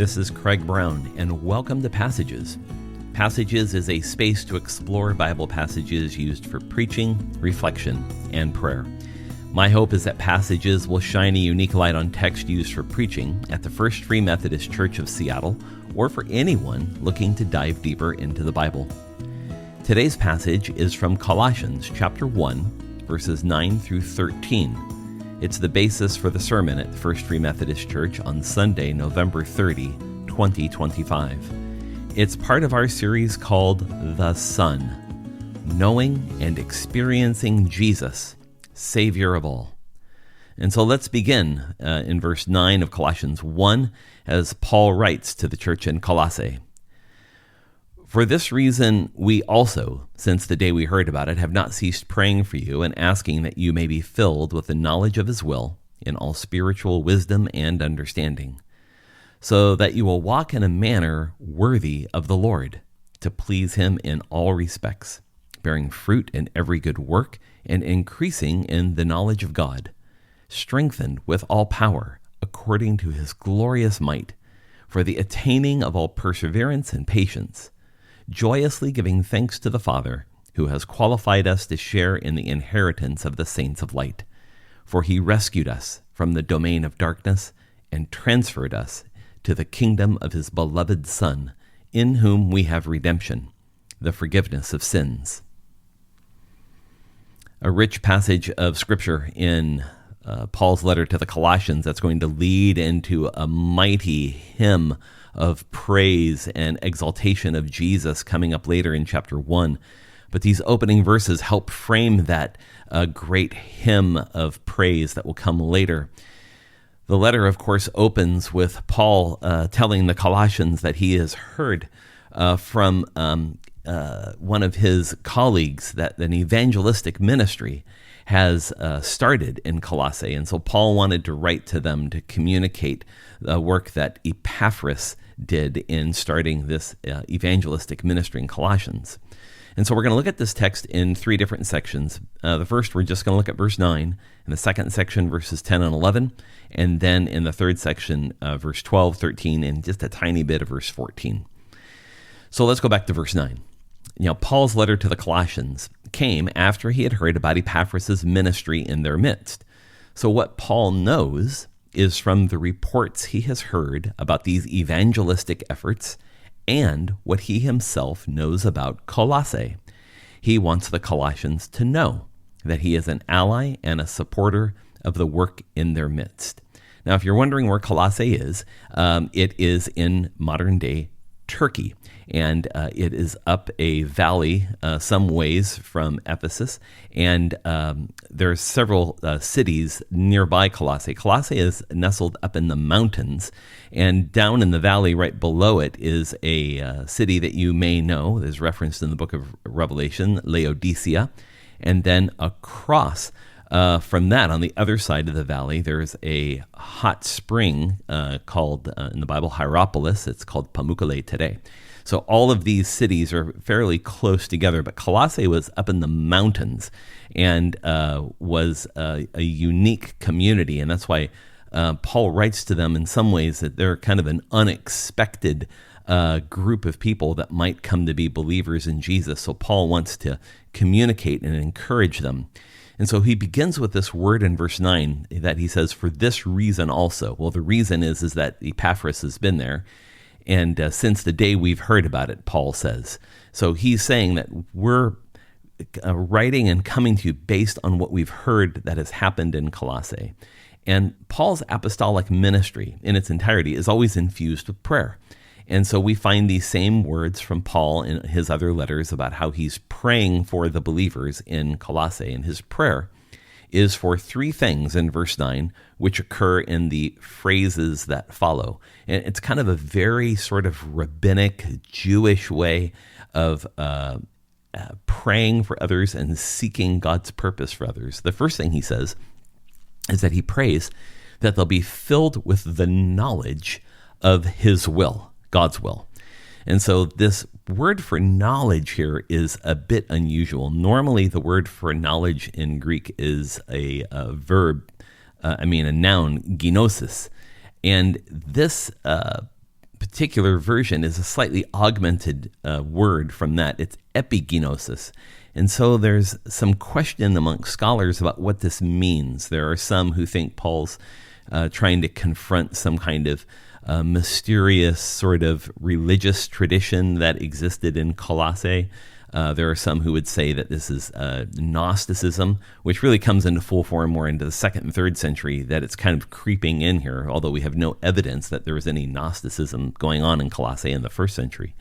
This is Craig Brown, and welcome to Passages. Passages is a space to explore Bible passages used for preaching, reflection, and prayer. My hope is that Passages will shine a unique light on text used for preaching at the First Free Methodist Church of Seattle, or for anyone looking to dive deeper into the Bible. Today's passage is from Colossians chapter 1, verses 9 through 13. It's the basis for the sermon at the First Free Methodist Church on Sunday, November 30, 2025. It's part of our series called The Son, Knowing and Experiencing Jesus, Savior of All. And so let's begin in verse 9 of Colossians 1 as Paul writes to the church in Colossae. For this reason, we also, since the day we heard about it, have not ceased praying for you and asking that you may be filled with the knowledge of his will in all spiritual wisdom and understanding, so that you will walk in a manner worthy of the Lord, to please him in all respects, bearing fruit in every good work and increasing in the knowledge of God, strengthened with all power according to his glorious might, for the attaining of all perseverance and patience, joyously giving thanks to the Father, who has qualified us to share in the inheritance of the saints of light. For he rescued us from the domain of darkness and transferred us to the kingdom of his beloved Son, in whom we have redemption, the forgiveness of sins. A rich passage of Scripture in Paul's letter to the Colossians that's going to lead into a mighty hymn of praise and exaltation of Jesus coming up later in chapter 1. But these opening verses help frame that great hymn of praise that will come later. The letter, of course, opens with Paul telling the Colossians that he has heard from one of his colleagues that an evangelistic ministry has started in Colossae. And so Paul wanted to write to them to communicate the work that Epaphras did in starting this evangelistic ministry in Colossians. And so we're going to look at this text in three different sections. The first, we're just going to look at verse 9. In the second section, verses 10 and 11. And then in the third section, verse 12, 13, and just a tiny bit of verse 14. So let's go back to verse 9. Paul's letter to the Colossians came after he had heard about Epaphras' ministry in their midst. So what Paul knows is from the reports he has heard about these evangelistic efforts and what he himself knows about Colossae. He wants the Colossians to know that he is an ally and a supporter of the work in their midst. Now, if you're wondering where Colossae is, it is in modern-day Turkey, and it is up a valley some ways from Ephesus, and there's several cities nearby Colossae. Colossae is nestled up in the mountains, and down in the valley right below it is a city that you may know, is referenced in the book of Revelation, Laodicea, and then across from that, on the other side of the valley, there's a hot spring called, in the Bible, Hierapolis. It's called Pamukkale today. So all of these cities are fairly close together, but Colossae was up in the mountains and was a unique community, and that's why Paul writes to them in some ways that they're kind of an unexpected group of people that might come to be believers in Jesus. So Paul wants to communicate and encourage them. And so he begins with this word in verse 9 that he says, for this reason also. Well, the reason is that Epaphras has been there. And since the day we've heard about it, Paul says. So he's saying that we're writing and coming to you based on what we've heard that has happened in Colossae. And Paul's apostolic ministry in its entirety is always infused with prayer. And so we find these same words from Paul in his other letters about how he's praying for the believers in Colossae. And his prayer is for three things in verse 9, which occur in the phrases that follow. And it's kind of a very sort of rabbinic Jewish way of praying for others and seeking God's purpose for others. The first thing he says is that he prays that they'll be filled with the knowledge of his will, God's will. And so this word for knowledge here is a bit unusual. Normally, the word for knowledge in Greek is a noun, gnosis. And this particular version is a slightly augmented word from that. It's epigenosis. And so there's some question amongst scholars about what this means. There are some who think Paul's trying to confront some kind of mysterious sort of religious tradition that existed in Colossae. There are some who would say that this is Gnosticism, which really comes into full form more into the 2nd and 3rd century, that it's kind of creeping in here, although we have no evidence that there was any Gnosticism going on in Colossae in the 1st century.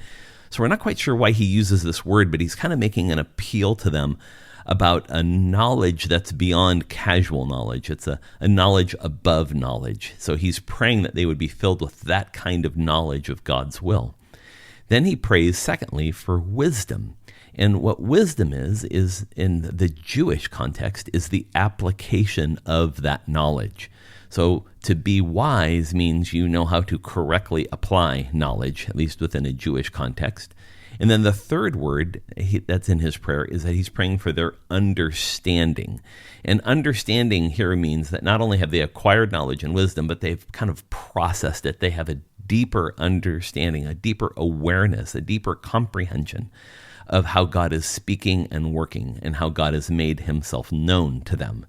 So we're not quite sure why he uses this word, but he's kind of making an appeal to them about a knowledge that's beyond casual knowledge. It's a knowledge above knowledge. So he's praying that they would be filled with that kind of knowledge of God's will. Then he prays, secondly, for wisdom. And what wisdom is in the Jewish context, is the application of that knowledge. So to be wise means you know how to correctly apply knowledge, at least within a Jewish context. And then the third word that's in his prayer is that he's praying for their understanding. And understanding here means that not only have they acquired knowledge and wisdom, but they've kind of processed it. They have a deeper understanding, a deeper awareness, a deeper comprehension of how God is speaking and working and how God has made himself known to them.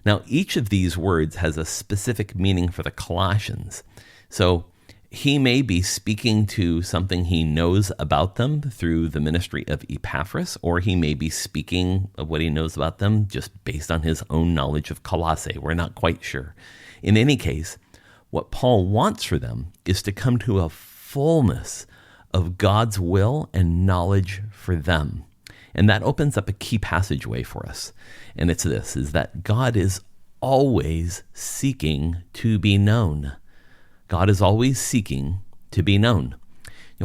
Now, each of these words has a specific meaning for the Colossians. So he may be speaking to something he knows about them through the ministry of Epaphras, or he may be speaking of what he knows about them just based on his own knowledge of Colossae. We're not quite sure. In any case, what Paul wants for them is to come to a fullness of God's will and knowledge for them. And that opens up a key passageway for us. And it's this, is that God is always seeking to be known. God is always seeking to be known.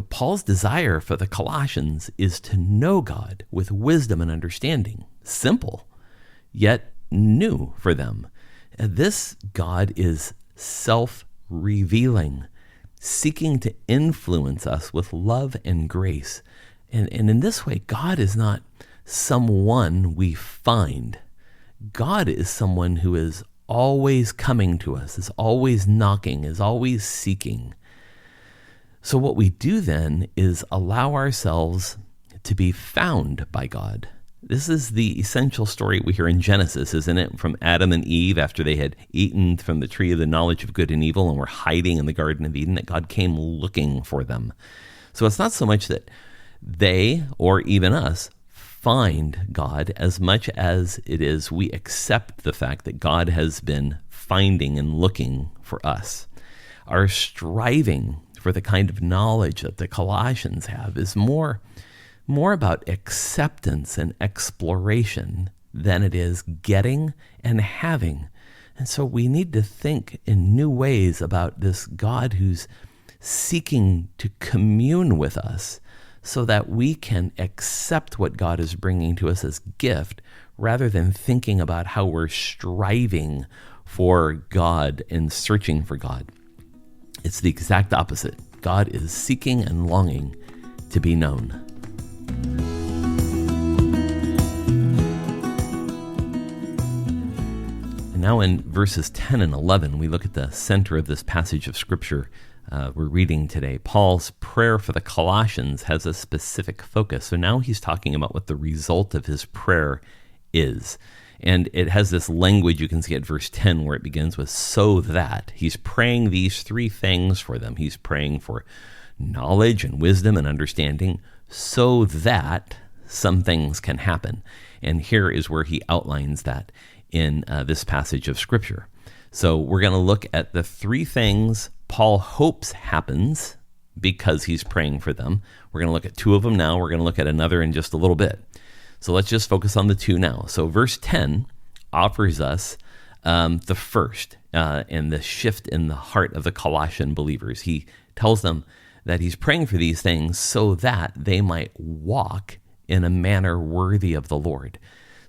Paul's desire for the Colossians is to know God with wisdom and understanding. Simple, yet new for them. And this God is self-revealing, seeking to influence us with love and grace. And in this way, God is not someone we find. God is someone who is always coming to us, is always knocking, is always seeking. So what we do then is allow ourselves to be found by God. This is the essential story we hear in Genesis, isn't it? From Adam and Eve after they had eaten from the tree of the knowledge of good and evil and were hiding in the Garden of Eden, that God came looking for them. So it's not so much that they, or even us, find God as much as it is we accept the fact that God has been finding and looking for us. Our striving for the kind of knowledge that the Colossians have is more about acceptance and exploration than it is getting and having. And so we need to think in new ways about this God who's seeking to commune with us so that we can accept what God is bringing to us as gift rather than thinking about how we're striving for God and searching for God. It's the exact opposite. God is seeking and longing to be known. And now in verses 10 and 11, we look at the center of this passage of Scripture we're reading today. Paul's prayer for the Colossians has a specific focus. So now he's talking about what the result of his prayer is. And it has this language you can see at verse 10 where it begins with so that. He's praying these three things for them. He's praying for knowledge and wisdom and understanding so that some things can happen. And here is where he outlines that in this passage of Scripture. So we're going to look at the three things Paul hopes happens because he's praying for them. We're going to look at two of them now. We're going to look at another in just a little bit. So let's just focus on the two now. So verse 10 offers us the first and the shift in the heart of the Colossian believers. He tells them that he's praying for these things so that they might walk in a manner worthy of the Lord.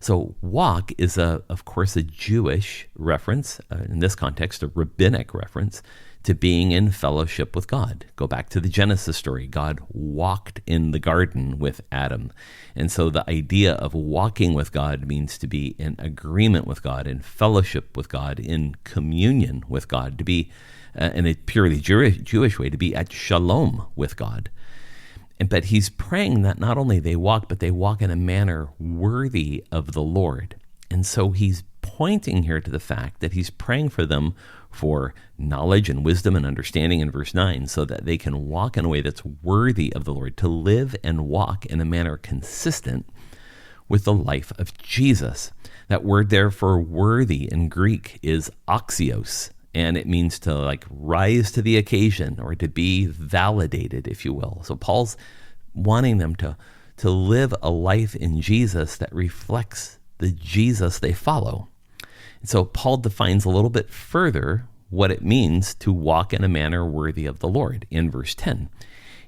So walk is, of course, a Jewish reference, in this context, a rabbinic reference to being in fellowship with God. Go back to the Genesis story. God walked in the garden with Adam. And so the idea of walking with God means to be in agreement with God, in fellowship with God, in communion with God, to be in a purely Jewish way, to be at shalom with God. But he's praying that not only they walk, but they walk in a manner worthy of the Lord. And so he's pointing here to the fact that he's praying for them for knowledge and wisdom and understanding in verse 9, so that they can walk in a way that's worthy of the Lord, to live and walk in a manner consistent with the life of Jesus. That word there for worthy in Greek is axios, and it means to like rise to the occasion or to be validated, if you will. So Paul's wanting them to live a life in Jesus that reflects the Jesus they follow. And so Paul defines a little bit further what it means to walk in a manner worthy of the Lord in verse 10.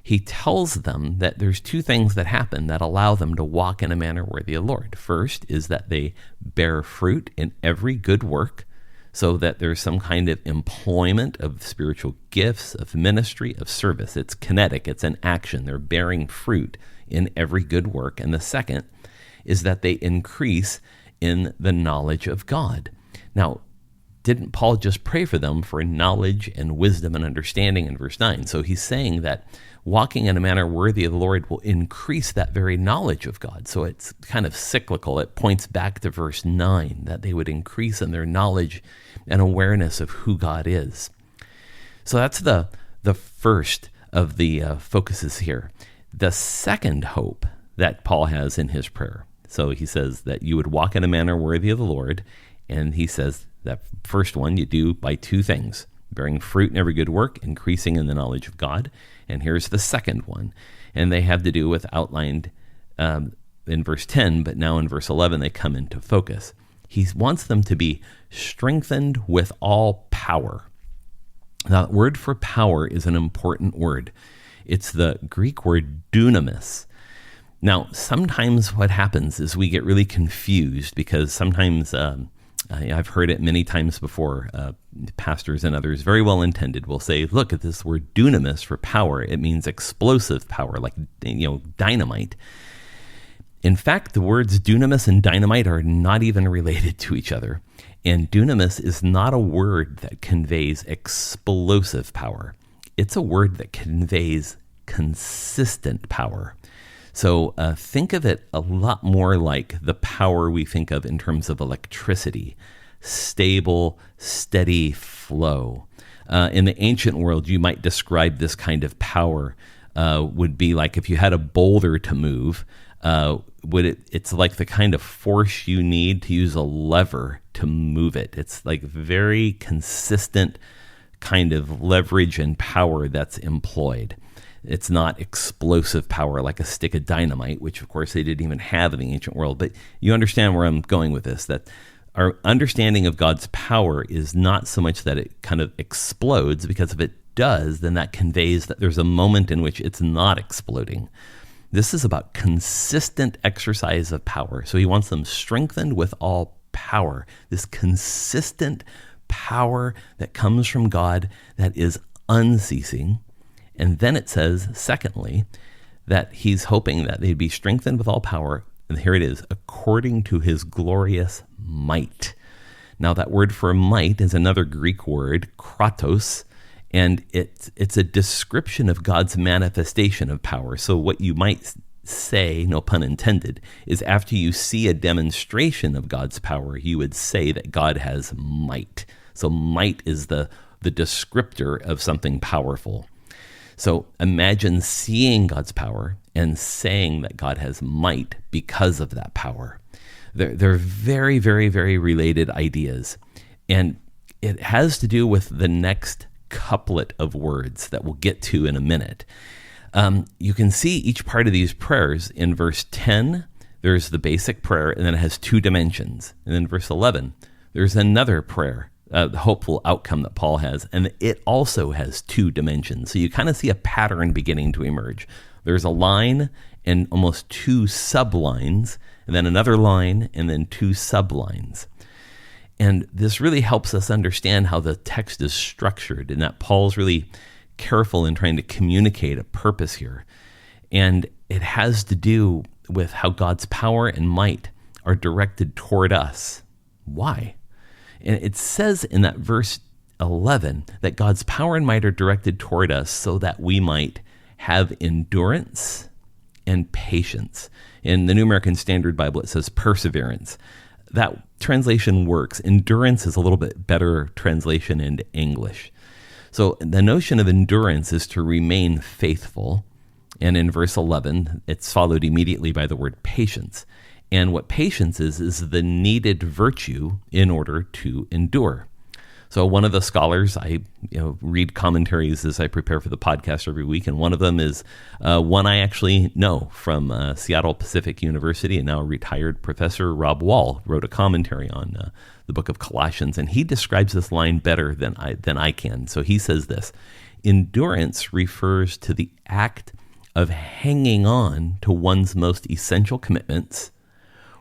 He tells them that there's two things that happen that allow them to walk in a manner worthy of the Lord. First is that they bear fruit in every good work, so that there's some kind of employment of spiritual gifts, of ministry, of service. It's kinetic, it's an action. They're bearing fruit in every good work. And the second is that they increase in the knowledge of God. Now, didn't Paul just pray for them for knowledge and wisdom and understanding in verse 9? So he's saying that walking in a manner worthy of the Lord will increase that very knowledge of God. So it's kind of cyclical. It points back to verse 9, that they would increase in their knowledge and awareness of who God is. So that's the first of the focuses here. The second hope that Paul has in his prayer. So he says that you would walk in a manner worthy of the Lord. And he says that first one you do by two things: bearing fruit in every good work, increasing in the knowledge of God. And here's the second one. And they have to do with outlined in verse 10, but now in verse 11 they come into focus. He wants them to be strengthened with all power. Now, that word for power is an important word. It's the Greek word dunamis. Now, sometimes what happens is we get really confused because sometimes I've heard it many times before. Pastors and others, very well intended, will say, look at this word dunamis for power. It means explosive power, like dynamite. In fact, the words dunamis and dynamite are not even related to each other. And dunamis is not a word that conveys explosive power. It's a word that conveys consistent power. So think of it a lot more like the power we think of in terms of electricity: stable, steady flow. In the ancient world, you might describe this kind of power would be like if you had a boulder to move. It's like the kind of force you need to use a lever to move it. It's like very consistent kind of leverage and power that's employed. It's not explosive power like a stick of dynamite, which of course they didn't even have in the ancient world. But you understand where I'm going with this, that our understanding of God's power is not so much that it kind of explodes, because if it does, then that conveys that there's a moment in which it's not exploding. This is about consistent exercise of power. So he wants them strengthened with all power, this consistent power that comes from God that is unceasing. And then it says, secondly, that he's hoping that they'd be strengthened with all power. And here it is, according to his glorious might. Now, that word for might is another Greek word, kratos, and it's a description of God's manifestation of power. So what you might say, no pun intended, is after you see a demonstration of God's power, you would say that God has might. So might is the descriptor of something powerful. So imagine seeing God's power and saying that God has might because of that power. They're very, very, very related ideas. And it has to do with the next couplet of words that we'll get to in a minute. You can see each part of these prayers. In verse 10, there's the basic prayer, and then it has two dimensions. And in verse 11, there's another prayer, the hopeful outcome that Paul has, and it also has two dimensions. So you kind of see a pattern beginning to emerge. There's a line and almost two sublines, and then another line, and then two sublines. And this really helps us understand how the text is structured, and that Paul's really careful in trying to communicate a purpose here. And it has to do with how God's power and might are directed toward us. Why? And it says in that verse 11, that God's power and might are directed toward us so that we might have endurance and patience. In the New American Standard Bible, it says perseverance. That translation works. Endurance is a little bit better translation into English. So the notion of endurance is to remain faithful. And in verse 11, it's followed immediately by the word patience. And what patience is the needed virtue in order to endure. So one of the scholars, I read commentaries as I prepare for the podcast every week, and one of them is one I actually know from Seattle Pacific University, and now retired professor Rob Wall wrote a commentary on the book of Colossians, and he describes this line better than I can. So he says this: endurance refers to the act of hanging on to one's most essential commitments,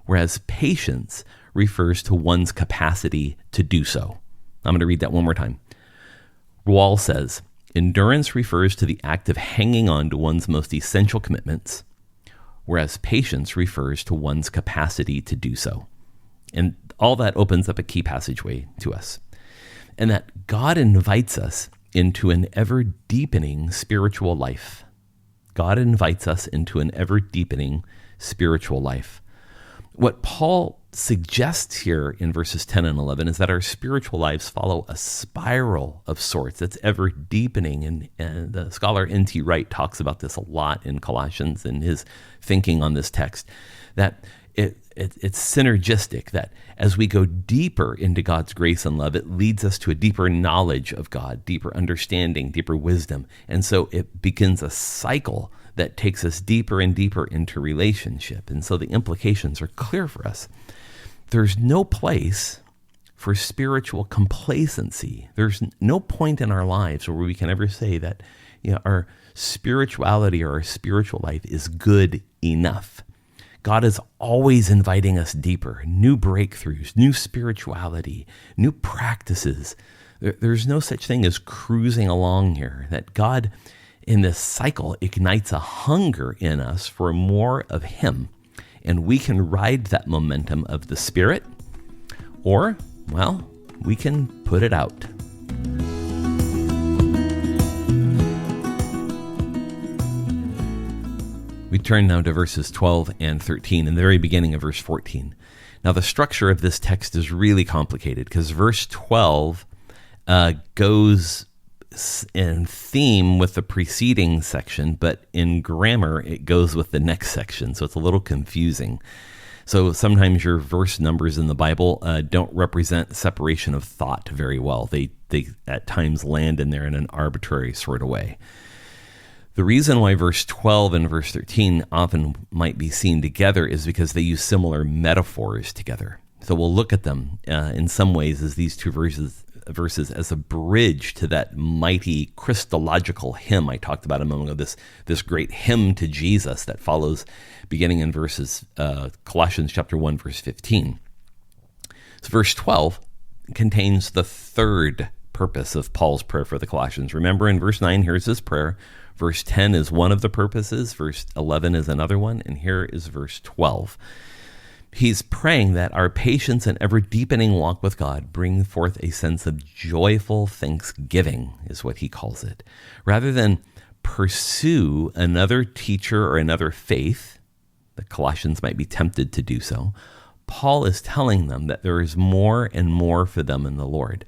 whereas patience refers to one's capacity to do so. I'm going to read that one more time. Wall says, endurance refers to the act of hanging on to one's most essential commitments, whereas patience refers to one's capacity to do so. And all that opens up a key passageway to us. And that God invites us into an ever-deepening spiritual life. God invites us into an ever-deepening spiritual life. What Paul suggests here in verses 10 and 11 is that our spiritual lives follow a spiral of sorts that's ever deepening. And the scholar N.T. Wright talks about this a lot in Colossians in his thinking on this text, that it's synergistic, that as we go deeper into God's grace and love, it leads us to a deeper knowledge of God, deeper understanding, deeper wisdom. And so it begins a cycle that takes us deeper and deeper into relationship. And so the implications are clear for us. There's no place for spiritual complacency. There's no point in our lives where we can ever say that our spirituality or our spiritual life is good enough. God is always inviting us deeper, new breakthroughs, new spirituality, new practices. There's no such thing as cruising along here, that God in this cycle ignites a hunger in us for more of Him. And we can ride that momentum of the Spirit, or, well, we can put it out. We turn now to verses 12 and 13, in the very beginning of verse 14. Now, the structure of this text is really complicated because verse 12 goes in theme with the preceding section, but in grammar, it goes with the next section, so it's a little confusing. So sometimes your verse numbers in the Bible don't represent separation of thought very well. They at times land in there in an arbitrary sort of way. The reason why verse 12 and verse 13 often might be seen together is because they use similar metaphors together. So we'll look at them in some ways as these two verses as a bridge to that mighty Christological hymn I talked about a moment ago, this great hymn to Jesus that follows beginning in Colossians chapter 1, verse 15. So verse 12 contains the third purpose of Paul's prayer for the Colossians. Remember in verse 9, here's his prayer. Verse 10 is one of the purposes. Verse 11 is another one. And here is verse 12. He's praying that our patience and ever-deepening walk with God bring forth a sense of joyful thanksgiving, is what he calls it. Rather than pursue another teacher or another faith, the Colossians might be tempted to do so, Paul is telling them that there is more and more for them in the Lord.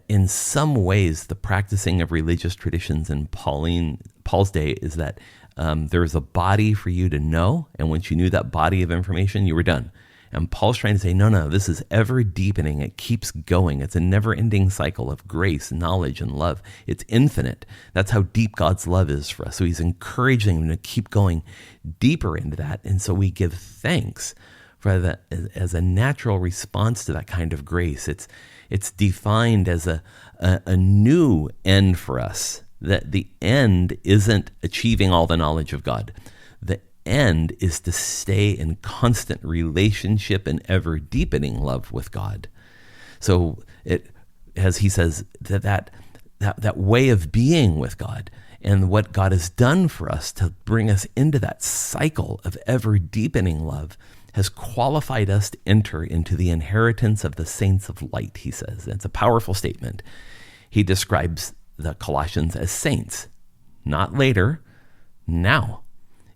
In some ways, the practicing of religious traditions in Paul's day is that there is a body for you to know, and once you knew that body of information, you were done. And Paul's trying to say, no, this is ever deepening. It keeps going. It's a never-ending cycle of grace, knowledge, and love. It's infinite. That's how deep God's love is for us. So he's encouraging them to keep going deeper into that. And so we give thanks for that as a natural response to that kind of grace. It's defined as a new end for us, that the end isn't achieving all the knowledge of God. The end is to stay in constant relationship and ever deepening love with God. So it, as he says, that way of being with God and what God has done for us to bring us into that cycle of ever deepening love has qualified us to enter into the inheritance of the saints of light, he says. It's a powerful statement. he describes the Colossians as saints, not later, now,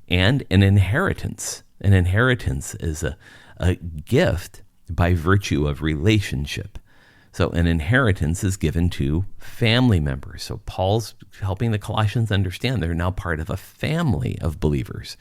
and an inheritance. An inheritance is a gift by virtue of relationship. So an inheritance is given to family members. So Paul's helping the Colossians understand they're now part of a family of believers.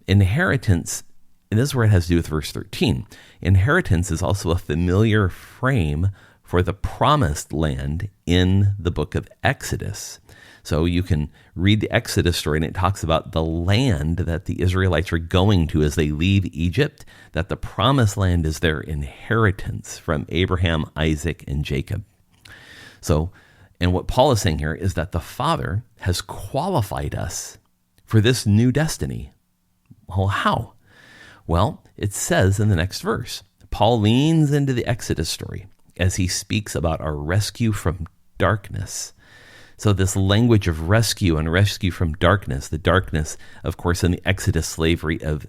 Inheritance, and this is where it has to do with verse 13. Inheritance is also a familiar frame for the promised land in the book of Exodus. So you can read the Exodus story, and it talks about the land that the Israelites are going to as they leave Egypt, that the promised land is their inheritance from Abraham, Isaac, and Jacob. So, and what Paul is saying here is that the Father has qualified us for this new destiny. Well, how? Well, it says in the next verse, Paul leans into the Exodus story as he speaks about our rescue from darkness. So this language of rescue and rescue from darkness, the darkness, of course, in the Exodus slavery of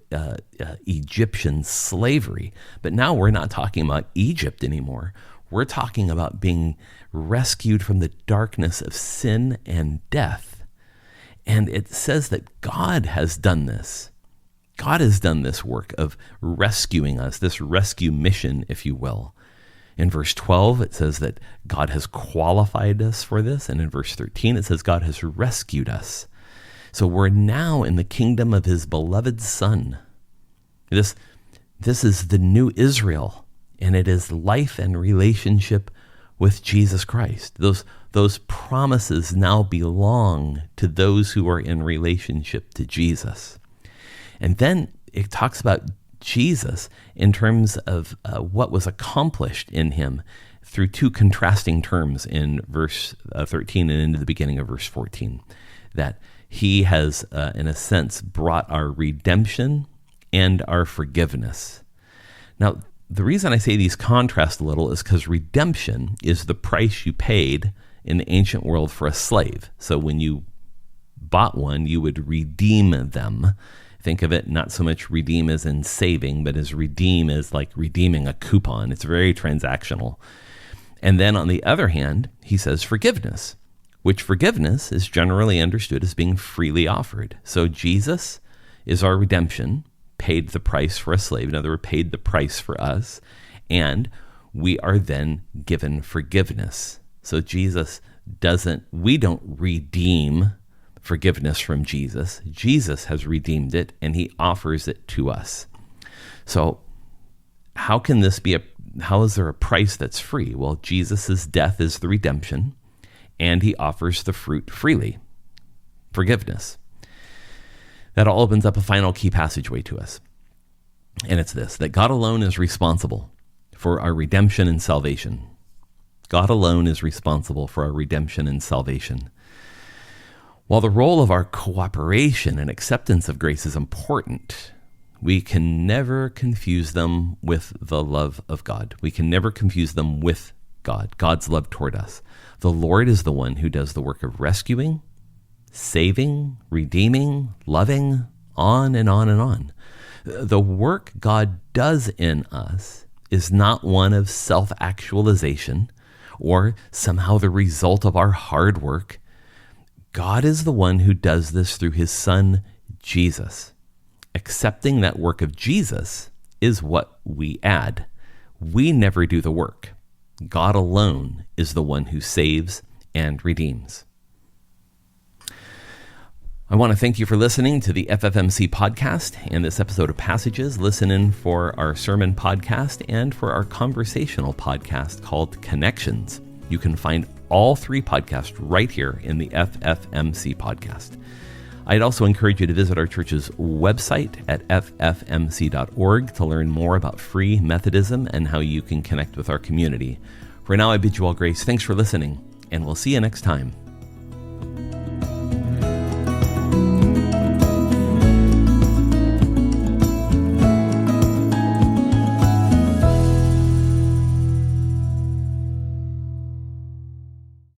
Egyptian slavery. But now we're not talking about Egypt anymore. We're talking about being rescued from the darkness of sin and death. And it says that God has done this. God has done this work of rescuing us, this rescue mission, if you will. In verse 12, it says that God has qualified us for this. And in verse 13, it says God has rescued us. So we're now in the kingdom of his beloved Son. This is the new Israel, and it is life and relationship with Jesus Christ. Those promises now belong to those who are in relationship to Jesus. And then it talks about Jesus in terms of what was accomplished in him through two contrasting terms in verse 13 and into the beginning of verse 14, that he has, in a sense, brought our redemption and our forgiveness. Now, the reason I say these contrast a little is because redemption is the price you paid in the ancient world for a slave. So when you bought one, you would redeem them. Think of it not so much redeem as in saving, but as redeem as like redeeming a coupon. It's very transactional. And then on the other hand, he says forgiveness, which forgiveness is generally understood as being freely offered. So Jesus is our redemption, paid the price for a slave. In other words, paid the price for us. And we are then given forgiveness. So we don't redeem forgiveness from Jesus. Jesus has redeemed it, and he offers it to us. So how is there a price that's free? Well, Jesus' death is the redemption, and he offers the fruit freely, forgiveness. That all opens up a final key passageway to us. And it's this, that God alone is responsible for our redemption and salvation. God alone is responsible for our redemption and salvation. While the role of our cooperation and acceptance of grace is important, we can never confuse them with the love of God. We can never confuse them with God, God's love toward us. The Lord is the one who does the work of rescuing, saving, redeeming, loving, on and on and on. The work God does in us is not one of self-actualization or somehow the result of our hard work. God is the one who does this through his Son, Jesus. Accepting that work of Jesus is what we add. We never do the work. God alone is the one who saves and redeems. I want to thank you for listening to the FFMC podcast and this episode of Passages. Listen in for our sermon podcast and for our conversational podcast called Connections. You can find all three podcasts right here in the FFMC podcast. I'd also encourage you to visit our church's website at ffmc.org to learn more about free Methodism and how you can connect with our community. For now, I bid you all grace. Thanks for listening, and we'll see you next time.